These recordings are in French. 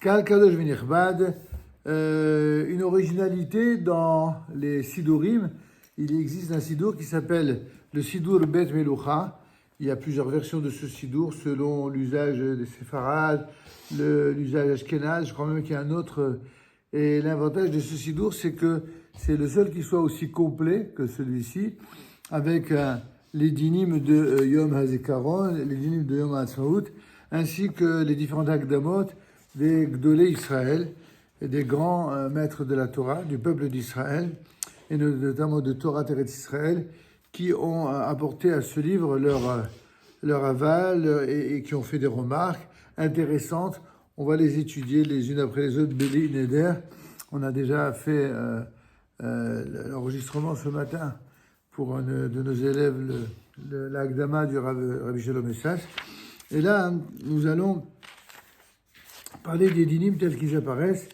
Kal Kadosh V'Nichbad, une originalité dans les Sidurim. Il existe un Sidur qui s'appelle le Sidur Bet Melucha. Il y a plusieurs versions de ce Sidur selon l'usage des séfarades, l'usage ashkénaze. Je crois même qu'il y a un autre. Et l'avantage de ce Sidur, c'est que c'est le seul qui soit aussi complet que celui-ci, avec les dynimes de Yom HaZikaron, les dynimes de Yom HaAtzmaut, ainsi que les différents Akdamot des Gdolé Israël, et des grands maîtres de la Torah, du peuple d'Israël, et notamment de Torah Teretz Israël, qui ont apporté à ce livre leur aval et qui ont fait des remarques intéressantes. On va les étudier les unes après les autres, Béli Neder. On a déjà fait l'enregistrement ce matin pour un de nos élèves, l'Agdama du Rabbi Shalom Essas. Et là, nous allons parler des dynimes tels qu'ils apparaissent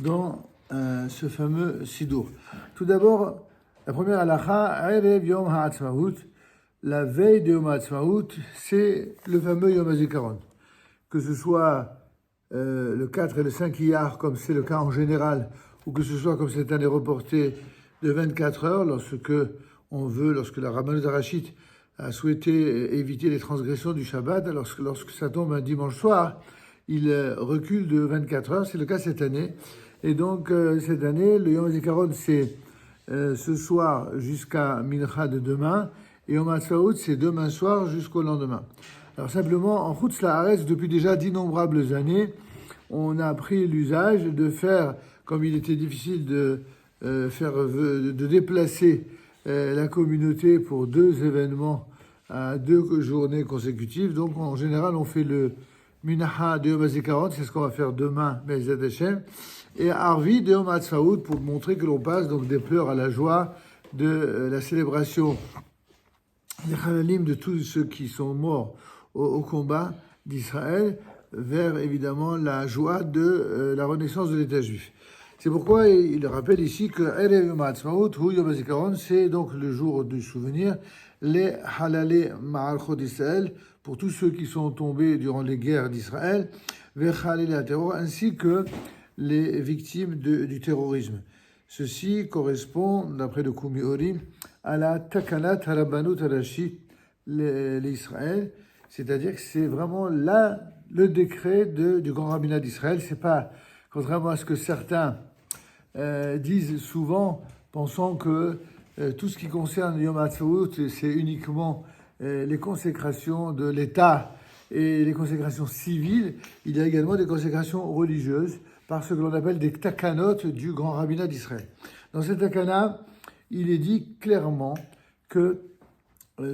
dans ce fameux Sidur. Tout d'abord, la première halakha, Erev Yom HaAtzmaut, la veille de Yom HaAtzmaut, c'est le fameux Yom HaZikaron. Que ce soit le 4 et le 5 Iyar, comme c'est le cas en général, ou que ce soit comme cette année reporté de 24 heures, lorsque la Rabbanou Harashit a souhaité éviter les transgressions du Shabbat, lorsque ça tombe un dimanche soir, il recule de 24 heures, c'est le cas cette année. Et donc, cette année, le Yom HaZikaron, c'est ce soir jusqu'à Mincha de demain, et Yom HaAtzmaut, c'est demain soir jusqu'au lendemain. Alors simplement, en Chutz La'aretz, depuis déjà d'innombrables années, on a pris l'usage de faire, comme il était difficile de déplacer la communauté pour deux événements à 2 journées consécutives. Donc en général, on fait le Minacha de Yom HaZikaron, c'est ce qu'on va faire demain, Be'ezrat Hashem, et Arvi de Yom HaAtzmaut pour montrer que l'on passe donc des pleurs à la joie de la célébration des Chalalim de tous ceux qui sont morts au combat d'Israël vers évidemment la joie de la renaissance de l'État juif. C'est pourquoi il rappelle ici que Erev Yom HaAtzmaut, ou Yom HaZikaron, c'est donc le jour du souvenir, les Halalé Ma'alchot d'Israël, pour tous ceux qui sont tombés durant les guerres d'Israël, Vechalé la terror, ainsi que les victimes du terrorisme. Ceci correspond, d'après le Kumi Orim, à la Takanat Harabanut Harashit l'Israël, c'est-à-dire que c'est vraiment là le décret du grand rabbinat d'Israël. C'est pas, contrairement à ce que certains disent souvent, pensant que tout ce qui concerne Yom HaAtzmaut, c'est uniquement les consécrations de l'État et les consécrations civiles. Il y a également des consécrations religieuses par ce que l'on appelle des takanot du grand rabbinat d'Israël. Dans cette takana, il est dit clairement que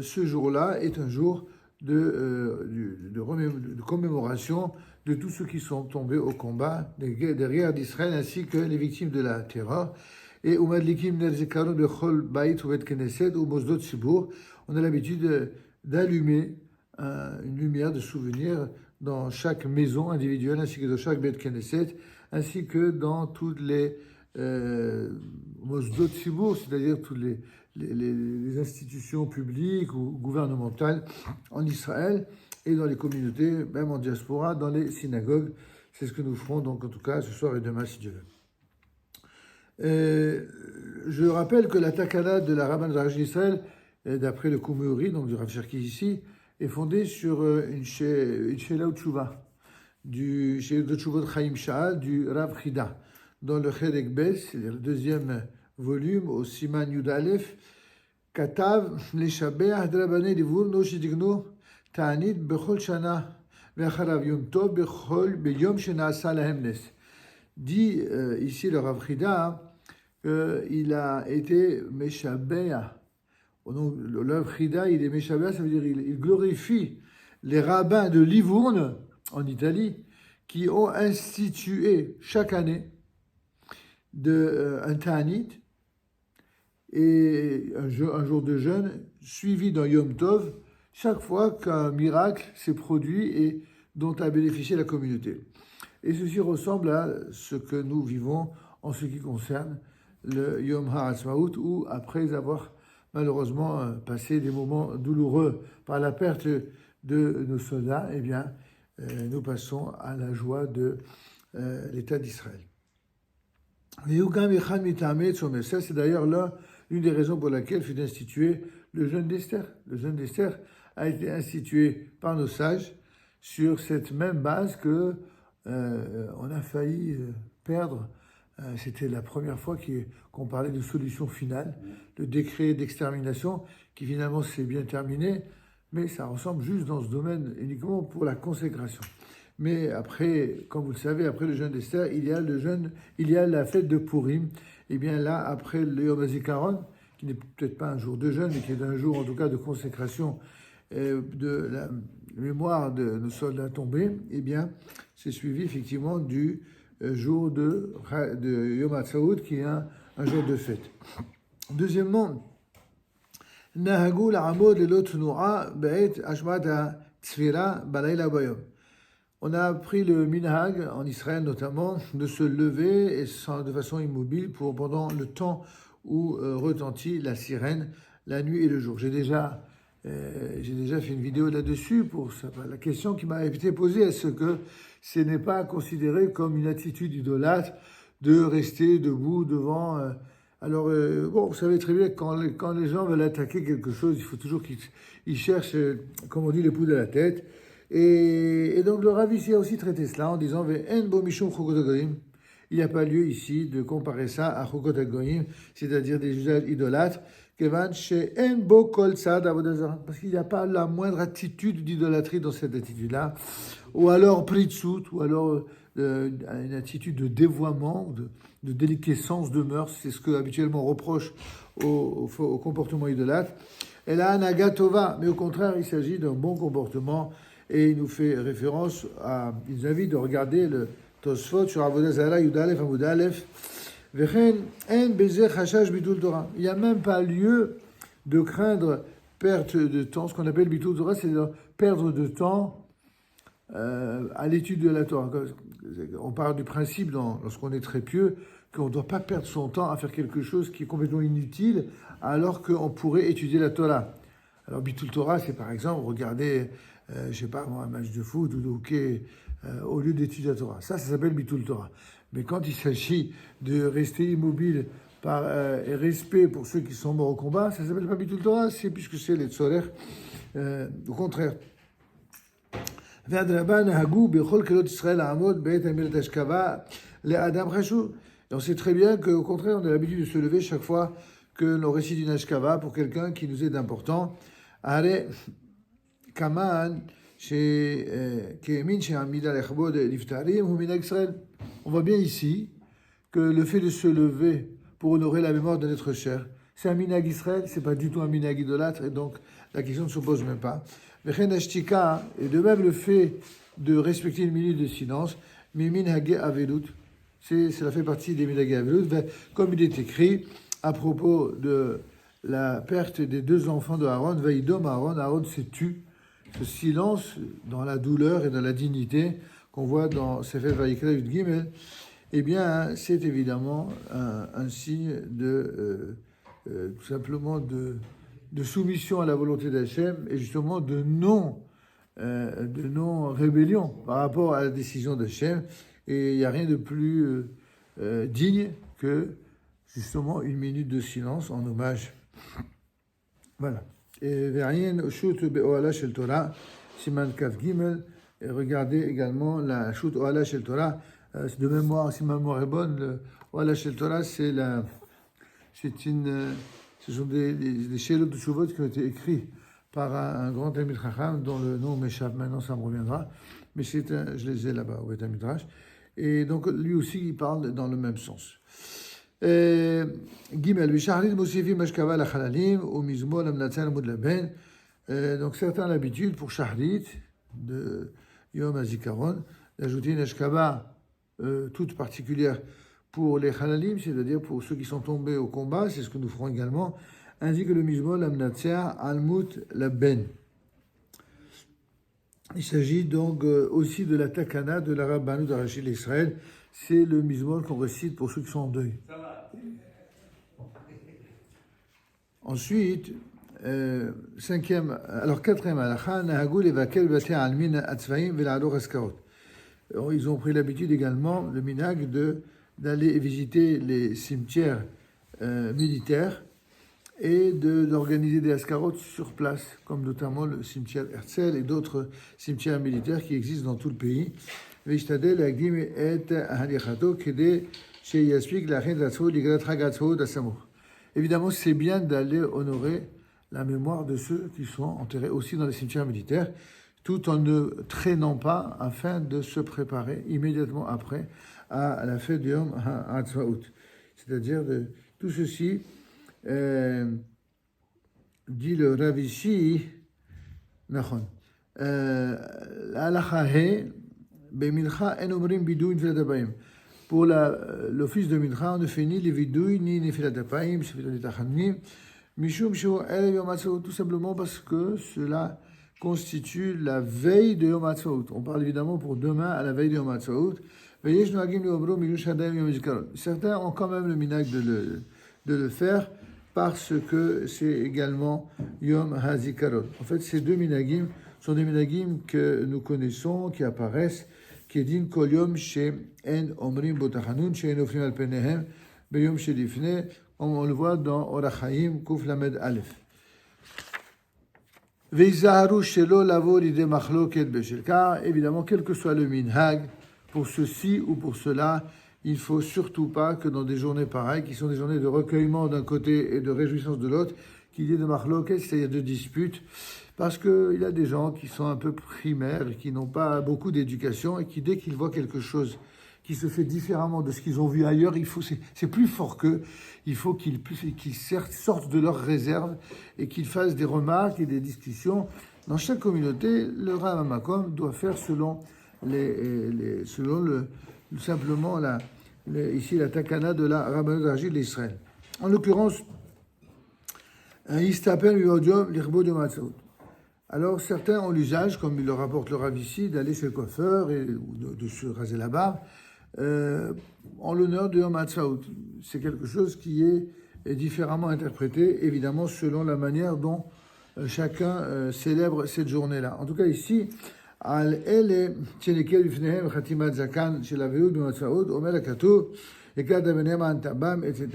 ce jour-là est un jour de commémoration de tous ceux qui sont tombés au combat des guerres d'Israël ainsi que les victimes de la terreur. Et on a l'habitude d'allumer une lumière de souvenir dans chaque maison individuelle ainsi que dans chaque Beit Knesset, ainsi que dans toutes les Mosdot Tzibur, c'est-à-dire toutes les institutions publiques ou gouvernementales en Israël et dans les communautés, même en diaspora, dans les synagogues. C'est ce que nous ferons donc en tout cas ce soir et demain si Dieu veut. Je rappelle que la takana de la Rabbanou Harashit d'Israël, d'après le Kumi, donc du Rav Cherki ici, est fondée sur une Sheila Utshuva, du Sheila Utshuvot Chaim Sha'al, du Rav Chida, dans le Cherek Bes, c'est-à-dire le deuxième volume, au Siman Yud Aleph, Katav Leshabeach Drabanei Divur No Shedignu Ta'anit Bechol Shana Ve'acharav Yom Tov Bechol Beyom Shena'asa Lahem Nes. Dit ici le Rav Chida qu'il a été Meshabeach. Le Rav Chida, il est Meshabeach, ça veut dire il glorifie les rabbins de Livourne, en Italie, qui ont institué chaque année un Ta'anit et un jour de jeûne suivi d'un Yom Tov, chaque fois qu'un miracle s'est produit et dont a bénéficié la communauté. Et ceci ressemble à ce que nous vivons en ce qui concerne le Yom HaAtzmaut, où après avoir malheureusement passé des moments douloureux par la perte de nos soldats, eh bien, nous passons à la joie de l'État d'Israël. Ça, c'est d'ailleurs là l'une des raisons pour laquelle fut institué le jeûne d'Esther. Le jeûne d'Esther a été institué par nos sages sur cette même base que on a failli perdre. C'était la première fois qu'on parlait de solution finale, le décret d'extermination qui finalement s'est bien terminé, mais ça ressemble juste dans ce domaine uniquement pour la consécration. Mais après, comme vous le savez, après le jeûne d'Esther, il y a la fête de Purim. Et bien là, après le Yom HaZikaron, qui n'est peut-être pas un jour de jeûne, mais qui est un jour en tout cas de consécration de la mémoire de nos soldats tombés, eh bien, c'est suivi effectivement du jour de Yom HaTzaout, qui est un jour de fête. Deuxièmement, Nahagu la'amod lelo tnu'a be'et hashmat ha'tzfira balayla bayom. On a appris le minhag, en Israël notamment, de se lever de façon immobile pendant le temps où retentit la sirène, la nuit et le jour. J'ai déjà fait une vidéo là-dessus pour ça. La question qui m'a été posée, est-ce que ce n'est pas considéré comme une attitude idolâtre de rester debout devant... Alors, bon, vous savez très bien que quand les gens veulent attaquer quelque chose, il faut toujours qu'ils cherchent, comme on dit, les pouls de la tête. Et donc le Rav ici a aussi traité cela en disant il n'y a pas lieu ici de comparer ça à Chokot HaGoyim, c'est-à-dire des usages idolâtres, parce qu'il n'y a pas la moindre attitude d'idolâtrie dans cette attitude-là, ou alors pritsout, ou alors une attitude de dévoiement, de déliquescence de mœurs, c'est ce que habituellement on reproche au comportement idolâtre. Et là, Nagatova, mais au contraire, il s'agit d'un bon comportement. Et il nous fait référence il nous invite de regarder le Tosfot sur Avodah Zarah, Yud Aleph, Amud Aleph. Vechen en bezer chashash bitul Torah. Il n'y a même pas lieu de craindre perte de temps. Ce qu'on appelle bitul Torah, c'est de perdre de temps à l'étude de la Torah. On parle du principe, lorsqu'on est très pieux, qu'on ne doit pas perdre son temps à faire quelque chose qui est complètement inutile, alors qu'on pourrait étudier la Torah. Alors bitul Torah, c'est par exemple regarder... je sais pas moi, un match de foot ou de hockey au lieu d'étudier la Torah. Ça s'appelle Bitul Torah. Mais quand il s'agit de rester immobile par respect pour ceux qui sont morts au combat, ça s'appelle pas Bitul Torah, c'est puisque c'est les Tzorer. Au contraire. Et on sait très bien qu'au contraire, on a l'habitude de se lever chaque fois que l'on récite une ashkava pour quelqu'un qui nous est d'important. Kaman, on voit bien ici que le fait de se lever pour honorer la mémoire de notre cher, c'est un minhag Israël, c'est pas du tout un minhag idolâtre, et donc la question ne se pose même pas. Et de même le fait de respecter une minute de silence, cela fait partie des minhag avelut, comme il est écrit à propos de la perte des deux enfants de Aaron, Aaron s'est tu. Ce silence dans la douleur et dans la dignité qu'on voit dans Sefer Vayikra Yud Gimel, eh bien, c'est évidemment un signe tout simplement de soumission à la volonté d'Hachem et justement de non-rébellion par rapport à la décision d'Hachem. Et il n'y a rien de plus digne que justement une minute de silence en hommage. Voilà. Et regardez également la Shut Ohala Shel Torah. De mémoire, si ma mémoire est bonne, le Ohala Shel Torah, ce sont des Shelot de Shuvot qui ont été écrits par un grand Talmid Chacham dont le nom m'échappe maintenant, ça me reviendra. Mais je les ai là-bas au Beit HaMidrash. Et donc lui aussi, il parle dans le même sens. Gimel, Bishahrit Mosifim Ashkava la Chalalim, ou Mizmol Amnatzal Amud Laben. Donc certains ont l'habitude pour Shahrit de Yom HaZikaron d'ajouter une Ashkava toute particulière pour les Chalalim, c'est-à-dire pour ceux qui sont tombés au combat, c'est ce que nous ferons également, ainsi que le Mizmol Amnatzal Almut Laben. Il s'agit donc aussi de la Takana de la Rabbanout d'Arachil Israël. C'est le Mizmol qu'on récite pour ceux qui sont en deuil. Ensuite, quatrième halakha, Nahagou levakel b'bati almin atzvaim ve'la'alor haskaot. Ils ont pris l'habitude également, le minhag, d'aller visiter les cimetières militaires et d'organiser des askarotes sur place, comme notamment le cimetière Herzl et d'autres cimetières militaires qui existent dans tout le pays. Évidemment, c'est bien d'aller honorer la mémoire de ceux qui sont enterrés aussi dans les cimetières militaires, tout en ne traînant pas afin de se préparer immédiatement après à la fête du Yom HaAtzmaut. C'est-à-dire de tout ceci, dit le Rav ici, Nachon. Pour l'office de Mincha, on ne fait ni les vidouilles, ni les filatapayim, tout simplement parce que cela constitue la veille de Yom HaAtzmaut. On parle évidemment pour demain à la veille de Yom HaAtzmaut. Certains ont quand même le minhag de le faire parce que c'est également Yom HaZikaron. En fait, ces deux minhagim sont des minhagim que nous connaissons, qui apparaissent, qui est din kol yom she en omrim botachanun, she en ofrim al penehem, beyom shelifne, on le voit dans Orach Chaim, Kuf Lamed Aleph. Veizaharu shelo lavo l'idée machloket beshel. Car, évidemment, quel que soit le minhag, pour ceci ou pour cela, il ne faut surtout pas que dans des journées pareilles, qui sont des journées de recueillement d'un côté et de réjouissance de l'autre, qu'il y ait de machloket, c'est-à-dire de disputes, parce qu'il y a des gens qui sont un peu primaires et qui n'ont pas beaucoup d'éducation et qui, dès qu'ils voient quelque chose qui se fait différemment de ce qu'ils ont vu ailleurs, c'est plus fort qu'eux. Il faut qu'ils sortent de leurs réserves et qu'ils fassent des remarques et des discussions. Dans chaque communauté, le Rav HaMakom doit faire selon simplement ici la takana de la Rabbanut Rajit d'Israël. En l'occurrence, il s'appelle Yom l'Irbo de Matzot. Alors certains ont l'usage, comme il le rapporte le Rav ici, d'aller chez le coiffeur ou de se raser la barbe en l'honneur de Yom HaAtzmaut. C'est quelque chose qui est différemment interprété, évidemment, selon la manière dont chacun célèbre cette journée-là. En tout cas, ici, etc.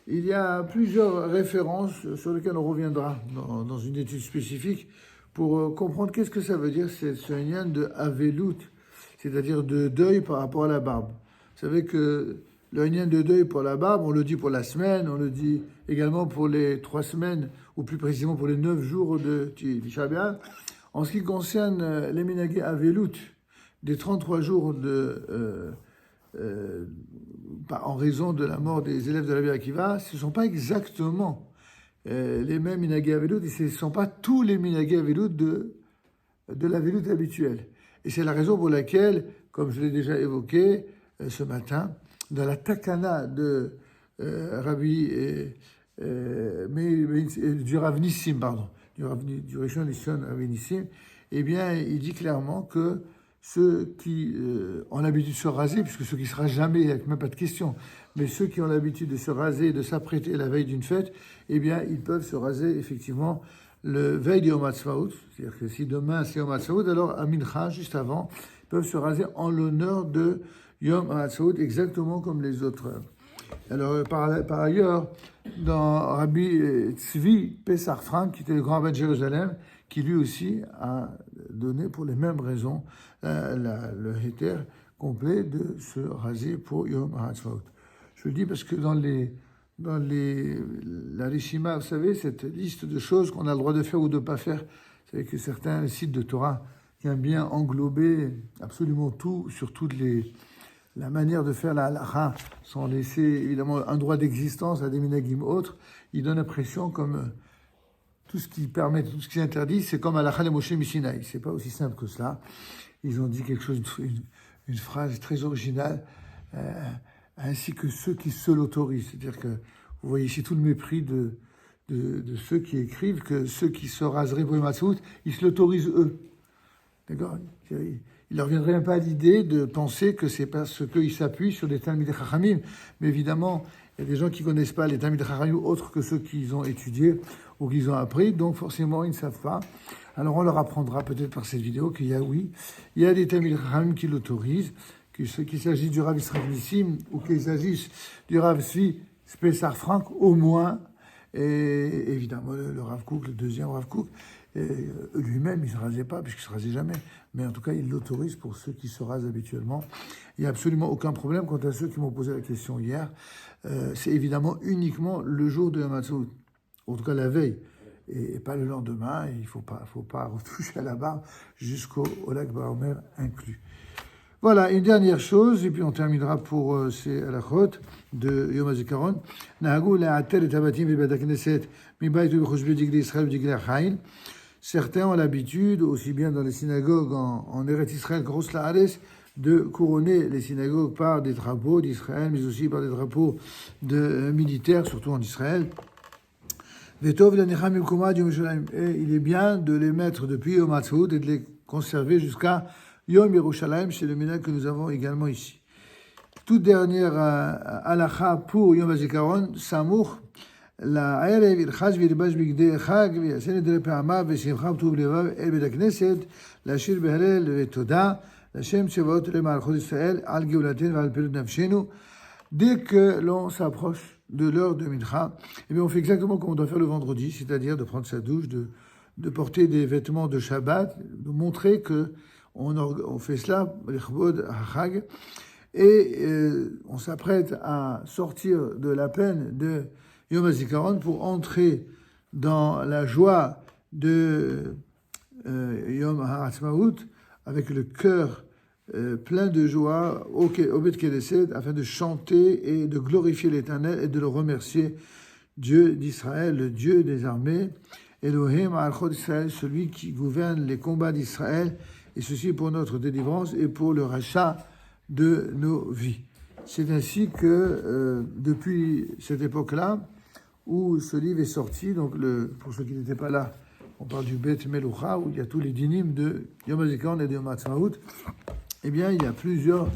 Il y a plusieurs références sur lesquelles on reviendra dans une étude spécifique pour comprendre qu'est-ce que ça veut dire, ce lien de Avelut, c'est-à-dire de deuil par rapport à la barbe. Vous savez que le lien de deuil pour la barbe, on le dit pour la semaine, on le dit également pour les 3 semaines, ou plus précisément pour les 9 jours de Tisha B'Av. En ce qui concerne les minhagé Avelut, des 33 jours en raison de la mort des élèves de la Rabbi Akiva, ce ne sont pas exactement les mêmes minhagé Avelut, et ce ne sont pas tous les minhagé Avelut de l'Avelut habituel. Et c'est la raison pour laquelle, comme je l'ai déjà évoqué ce matin, dans la takana de du Rav Nissim, du Rishon Nissim Rav Nissim, eh bien, il dit clairement que ceux qui ont l'habitude de se raser, puisque ceux qui ne se rasent jamais, il n'y a même pas de question, mais ceux qui ont l'habitude de se raser et de s'apprêter la veille d'une fête, eh bien, ils peuvent se raser effectivement le veille du Yom HaAtzmaut, c'est-à-dire que si demain c'est Yom HaAtzmaut, alors à Mincha, juste avant, ils peuvent se raser en l'honneur de Yom HaAtzmaut, exactement comme les autres. Alors, par ailleurs, dans Rabbi Tzvi Pesach Frank, qui était le grand rabbin de Jérusalem, qui lui aussi a donné pour les mêmes raisons le héter complet de se raser pour Yom HaAtzmaut. Je le dis parce que dans la Rishima, vous savez, cette liste de choses qu'on a le droit de faire ou de ne pas faire, vous savez que certains sites de Torah qui aiment bien englober absolument tout sur la manière de faire la halacha, sans laisser évidemment un droit d'existence à des minhagim autres, ils donnent l'impression comme tout ce qui permet, tout ce qui est interdit, c'est comme halacha le Moshe Mishinaï. C'est pas aussi simple que cela. Ils ont dit quelque chose, une phrase très originale, ainsi que ceux qui se l'autorisent. C'est-à-dire que vous voyez ici tout le mépris de ceux qui écrivent que ceux qui se raseraient pour Yom HaAtzmaut, ils se l'autorisent eux. D'accord ? Il ne leur viendrait même pas à l'idée de penser que c'est parce qu'ils s'appuient sur des Talmidei Chachamim. Mais évidemment, il y a des gens qui ne connaissent pas les Talmidei Chachamim autres que ceux qu'ils ont étudiés ou qu'ils ont appris. Donc forcément, ils ne savent pas. Alors on leur apprendra peut-être par cette vidéo qu'il y a, oui, il y a des Talmid Chachamim qui l'autorisent, qu'il s'agisse du Rav Israël Nissim ou qu'il s'agisse du Rav Svi Spessar Frank, au moins, et évidemment le Rav Kook, le deuxième Rav Kook, lui-même il ne se rasait pas puisqu'il ne se rasait jamais, mais en tout cas il l'autorise pour ceux qui se rasent habituellement. Il n'y a absolument aucun problème. Quant à ceux qui m'ont posé la question hier, c'est évidemment uniquement le jour de Yom Ha'atzmaut, en tout cas la veille, et pas le lendemain. Et il ne faut pas retoucher à la barbe jusqu'au Lag Baomer inclus. Voilà, une dernière chose, et puis on terminera pour ces halachot de Yom HaZikaron. Nahagou la'ater et tabatim v'bet knesset mibayt v'choshbe diglei Israël v'diglei Chaim. Certains ont l'habitude, aussi bien dans les synagogues en Eretz Israël, Grosse Laaretz, de couronner les synagogues par des drapeaux d'Israël, mais aussi par des drapeaux de militaires, surtout en Israël. Et il est bien de les mettre depuis Yom Ha'atzmaut et de les conserver jusqu'à Yom Yerushalayim, c'est le minhag que nous avons également ici. Toute dernière halacha pour Yom HaZikaron, Samour, la Erev Irchaz Virbash Bigdei Chag, V'yasen Edrei Pe'amav, V'simcha V'tuv Levav, El Bet HaKnesset, L'Ashir Behalel V'toda, L'Hashem Tsevaot Le'malchut Israël, Al Geulaten V'al Perut Nafshenu. Dès que l'on s'approche de l'heure de Mincha, eh bien on fait exactement comme on doit faire le vendredi, c'est-à-dire de prendre sa douche, de porter des vêtements de Shabbat, de montrer que on fait cela, l'Ichbod HaChag, et on s'apprête à sortir de la peine de Yom HaZikaron pour entrer dans la joie de Yom HaAtzmaut avec le cœur plein de joie au Bet Knesset afin de chanter et de glorifier l'Éternel et de le remercier, Dieu d'Israël, le Dieu des armées, Elohim Ha'achot Israël, celui qui gouverne les combats d'Israël, et ceci pour notre délivrance et pour le rachat de nos vies. C'est ainsi que, depuis cette époque-là, où ce livre est sorti, donc pour ceux qui n'étaient pas là, on parle du Bet Melucha, où il y a tous les dinim de Yom HaZikaron et de Yom Ha'atzmaut, eh bien, il y a plusieurs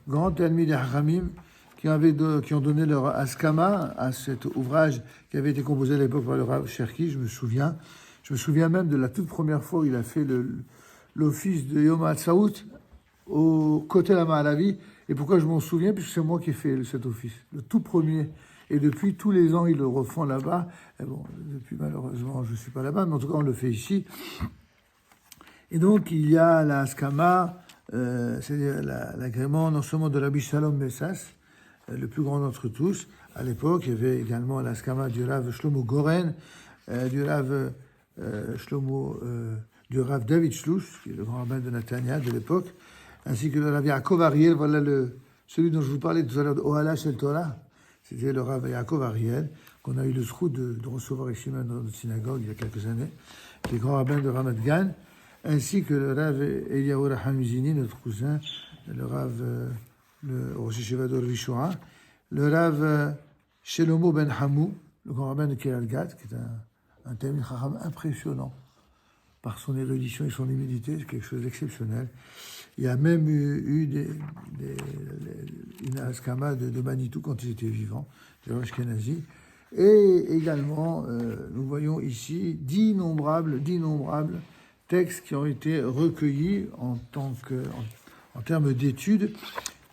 grands Talmid Hachamim qui ont donné leur askama à cet ouvrage qui avait été composé à l'époque par le Rav Cherki, je me souviens même de la toute première fois où il a fait l'office de Yom Ha'atzmaut au côté de la Mahalavi. Et pourquoi je m'en souviens? Puisque c'est moi qui ai fait cet office, le tout premier. Et depuis, tous les ans, ils le refont là-bas. Et bon, depuis, malheureusement, je ne suis pas là-bas, mais en tout cas, on le fait ici. Et donc, il y a la Haskama, c'est-à-dire l'agrément non seulement de Rabbi Shalom Messas, le plus grand d'entre tous. À l'époque, il y avait également la Haskama du Rav Shlomo Goren, du Rav David Shlouch, qui est le grand rabbin de Netanya de l'époque, ainsi que le Rav Yaakov Ariel, voilà celui dont je vous parlais tout à l'heure, de Ohala Shel Torah. C'était le Rav Yaakov Ariel, qu'on a eu le sroud de recevoir ici même dans notre synagogue il y a quelques années, les grands rabbins de Ramat Gan, ainsi que le Rav Eliyahu Rahamuzini, notre cousin, le Rav Rosh Yeshiva d'Or Vishoa, le Rav Shelomo Ben Hamou, le grand rabbin de Kiryat Gat, qui est un Talmid Chacham impressionnant par son érudition et son humilité, c'est quelque chose d'exceptionnel. Il y a même eu une Haskama de Manitou quand ils étaient vivants, de Ashkenazi. Et également, nous voyons ici d'innombrables textes qui ont été recueillis en termes d'études,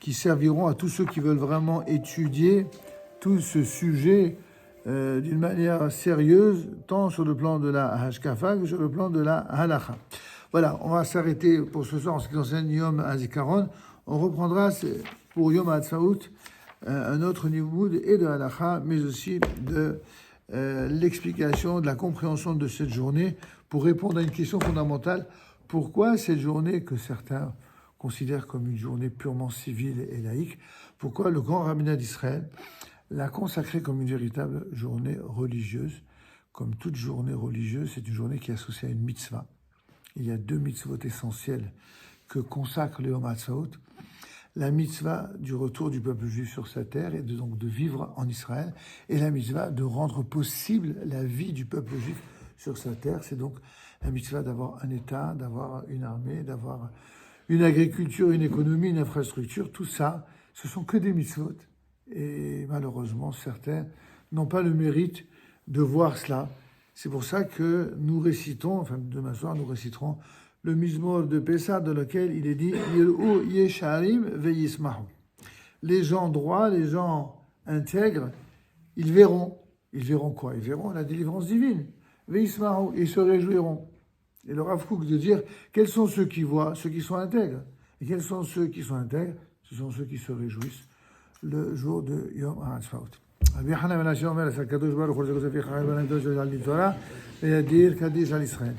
qui serviront à tous ceux qui veulent vraiment étudier tout ce sujet d'une manière sérieuse, tant sur le plan de la Hashkafa que sur le plan de la Halacha. Voilà, on va s'arrêter pour ce soir en ce qui concerne Yom HaZikaron. On reprendra pour Yom Ha'atzmaut un autre niveau et de Halacha, mais aussi de l'explication, de la compréhension de cette journée pour répondre à une question fondamentale. Pourquoi cette journée que certains considèrent comme une journée purement civile et laïque, pourquoi le grand rabbinat d'Israël l'a consacrée comme une véritable journée religieuse? Comme toute journée religieuse, c'est une journée qui est associée à une mitzvah. Il y a 2 mitzvot essentielles que consacre le Yom HaAtzmaut. La mitzvah du retour du peuple juif sur sa terre et donc de vivre en Israël, et la mitzvah de rendre possible la vie du peuple juif sur sa terre. C'est donc la mitzvah d'avoir un État, d'avoir une armée, d'avoir une agriculture, une économie, une infrastructure. Tout ça, ce sont que des mitzvot. Et malheureusement, certains n'ont pas le mérite de voir cela. C'est pour ça que nous récitons, enfin demain soir, nous réciterons le Mizmor de Pessah dans lequel il est dit Yir'u Yesharim Veyismahu. Les gens droits, les gens intègres, ils verront. Ils verront quoi? Ils verront la délivrance divine. Veyismahu, ils se réjouiront. Et le Rav Kook de dire quels sont ceux qui voient, ceux qui sont intègres. Et quels sont ceux qui sont intègres? Ce sont ceux qui se réjouissent le jour de Yom HaAtzmaut. רבי יוחנן בן אשר אומר, הקדוש ברוך הוא זה כוסף יחד בן אדם של על תורה וידיר קדיש על ישראל.